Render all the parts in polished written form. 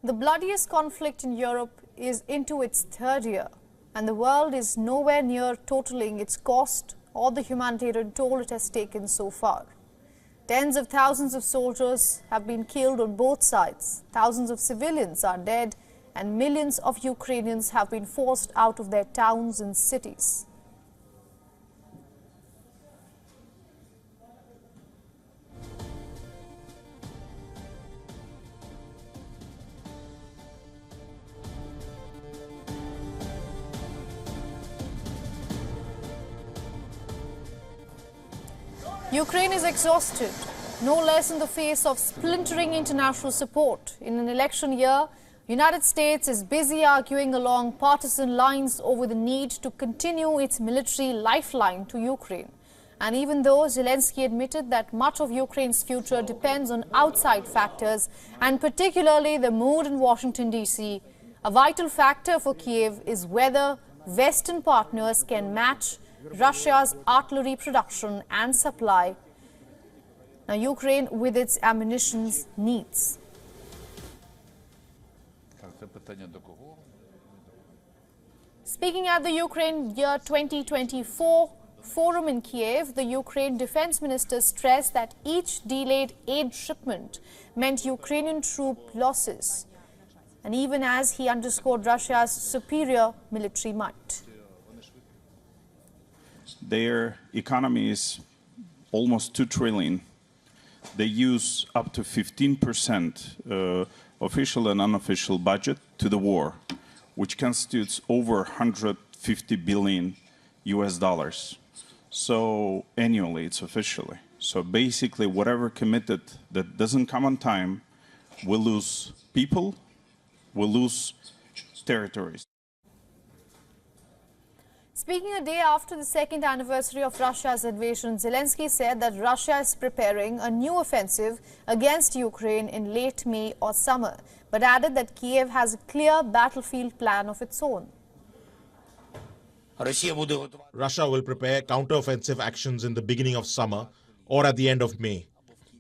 The bloodiest conflict in Europe is into its third year, and the world is nowhere near totaling its cost or the humanitarian toll it has taken so far. Tens of thousands of soldiers have been killed on both sides, thousands of civilians are dead, and millions of Ukrainians have been forced out of their towns and cities. Ukraine is exhausted, no less in the face of splintering international support. In an election year, United States is busy arguing along partisan lines over the need to continue its military lifeline to Ukraine. And even though Zelensky admitted that much of Ukraine's future depends on outside factors, and particularly the mood in Washington, D.C., a vital factor for Kiev is whether Western partners can match Russia's artillery production and supply. Now, Ukraine with its ammunition needs. Speaking at the Ukraine Year 2024 forum in Kiev, the Ukraine defense minister stressed that each delayed aid shipment meant Ukrainian troop losses, and even as he underscored Russia's superior military might. Their economy is almost 2 trillion. They use up to 15% official and unofficial budget to the war, which constitutes over 150 billion US dollars. So annually, it's officially. So basically, whatever committed that doesn't come on time will lose people, will lose territories. Speaking a day after the second anniversary of Russia's invasion, Zelensky said that Russia is preparing a new offensive against Ukraine in late May or summer, but added that Kiev has a clear battlefield plan of its own. Russia will prepare counteroffensive actions in the beginning of summer or at the end of May.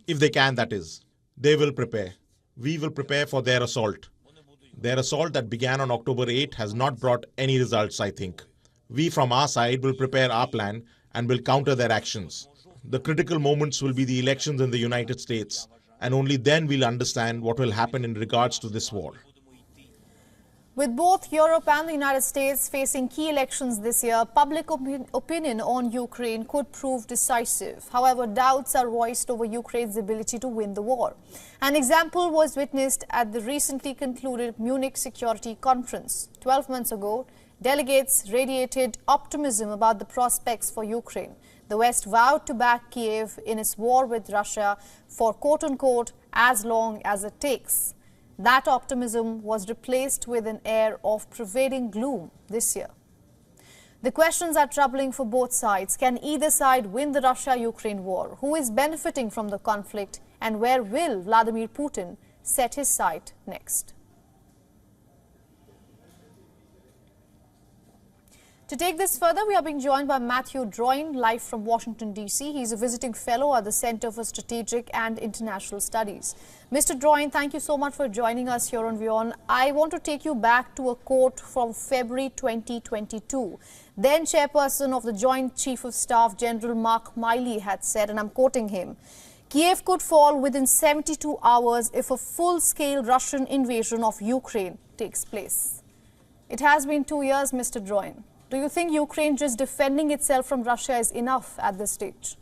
If they can, that is. They will prepare. We will prepare for their assault. Their assault that began on October 8 has not brought any results, I think. We from our side will prepare our plan and will counter their actions. The critical moments will be the elections in the United States, and only then we'll understand what will happen in regards to this war. With both Europe and the United States facing key elections this year, public opinion on Ukraine could prove decisive. However, doubts are voiced over Ukraine's ability to win the war. An example was witnessed at the recently concluded Munich Security Conference. 12 months ago, delegates radiated optimism about the prospects for Ukraine. The West vowed to back Kiev in its war with Russia for quote-unquote as long as it takes. That optimism was replaced with an air of prevailing gloom this year. The questions are troubling for both sides. Can either side win the Russia-Ukraine war? Who is benefiting from the conflict? And where will Vladimir Putin set his sight next? To take this further, we are being joined by Matthew Droin, live from Washington, D.C. He's a visiting fellow at the Center for Strategic and International Studies. Mr. Droin, thank you so much for joining us here on WION. I want to take you back to a quote from February 2022. Then Chairperson of the Joint Chief of Staff, General Mark Milley, had said, and I'm quoting him, Kiev could fall within 72 hours if a full-scale Russian invasion of Ukraine takes place. It has been 2 years, Mr. Droin. Do you think Ukraine just defending itself from Russia is enough at this stage?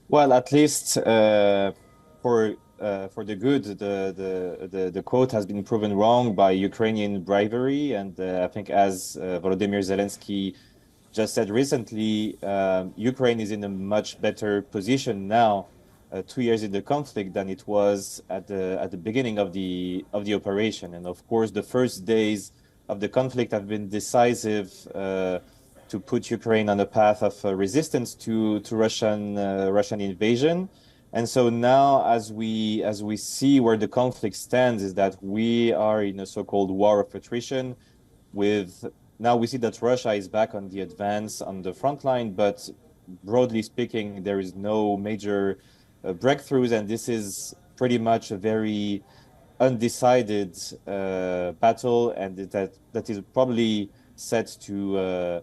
Well, at least for the good, the quote has been proven wrong by Ukrainian bravery, and I think as Volodymyr Zelensky just said recently, Ukraine is in a much better position now, 2 years in the conflict, than it was at the beginning of the operation. And of course, the first days of the conflict have been decisive to put Ukraine on a path of resistance to Russian invasion. And so now, as we see where the conflict stands, is that we are in a so-called war of attrition. Now we see that Russia is back on the advance on the front line, but broadly speaking, there is no major breakthroughs, and this is pretty much a very undecided battle, and that is probably set to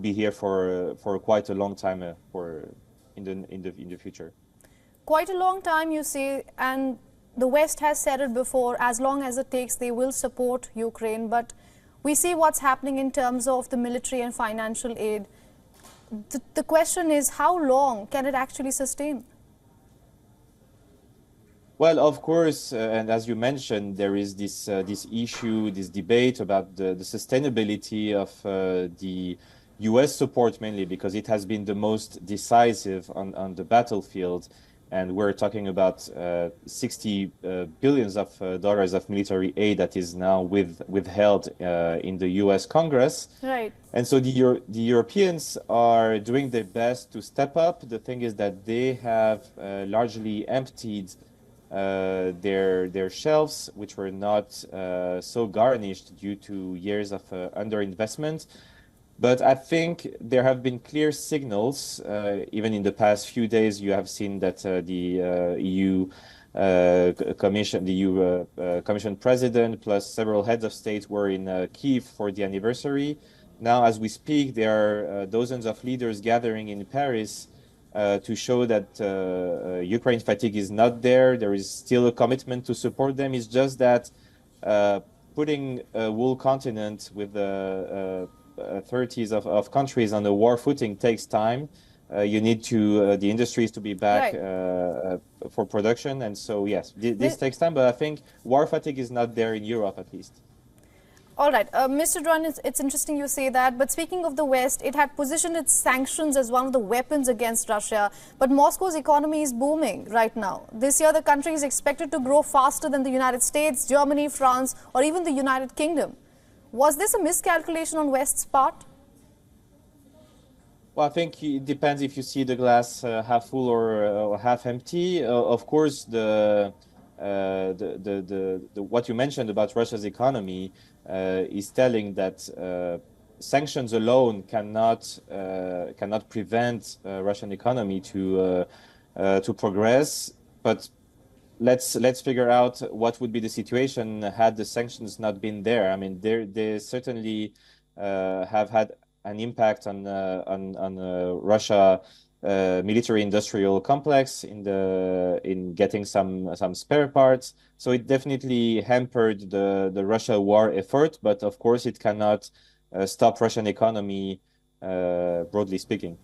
be here for quite a long time in the future. Quite a long time, you say, and the West has said it before, as long as it takes, they will support Ukraine. But we see what's happening in terms of the military and financial aid. The question is, how long can it actually sustain? Well, of course, and as you mentioned, there is this issue, this debate about the sustainability of the U.S. support, mainly because it has been the most decisive on the battlefield. And we're talking about 60 billions of dollars of military aid that is now withheld in the U.S. Congress. Right. And so the Europeans are doing their best to step up. The thing is that they have largely emptied their shelves, which were not so garnished due to years of underinvestment. But I think there have been clear signals, even in the past few days. You have seen that the EU Commission president plus several heads of state were in Kyiv for the anniversary. Now, as we speak, there are dozens of leaders gathering in Paris to show that Ukraine fatigue is not there. There is still a commitment to support them. It's just that putting a whole continent with the 30s of countries on the war footing takes time. You need the industries to be back for production. And so, yes, this takes time. But I think war fatigue is not there in Europe, at least. All right. Mr. Dron, it's interesting you say that. But speaking of the West, it had positioned its sanctions as one of the weapons against Russia. But Moscow's economy is booming right now. This year, the country is expected to grow faster than the United States, Germany, France, or even the United Kingdom. Was this a miscalculation on West's part? Well, I think it depends if you see the glass half full or half empty. Of course, what you mentioned about Russia's economy is telling that sanctions alone cannot prevent Russian economy to progress. But let's figure out what would be the situation had the sanctions not been there. I mean, they certainly have had an impact on Russia military-industrial complex in getting some spare parts. So it definitely hampered the Russia war effort. But of course, it cannot stop Russian economy, broadly speaking.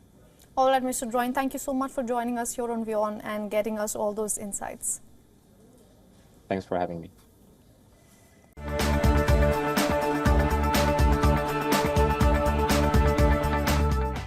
All right, Mr. Dron, thank you so much for joining us here on WION and getting us all those insights. Thanks for having me.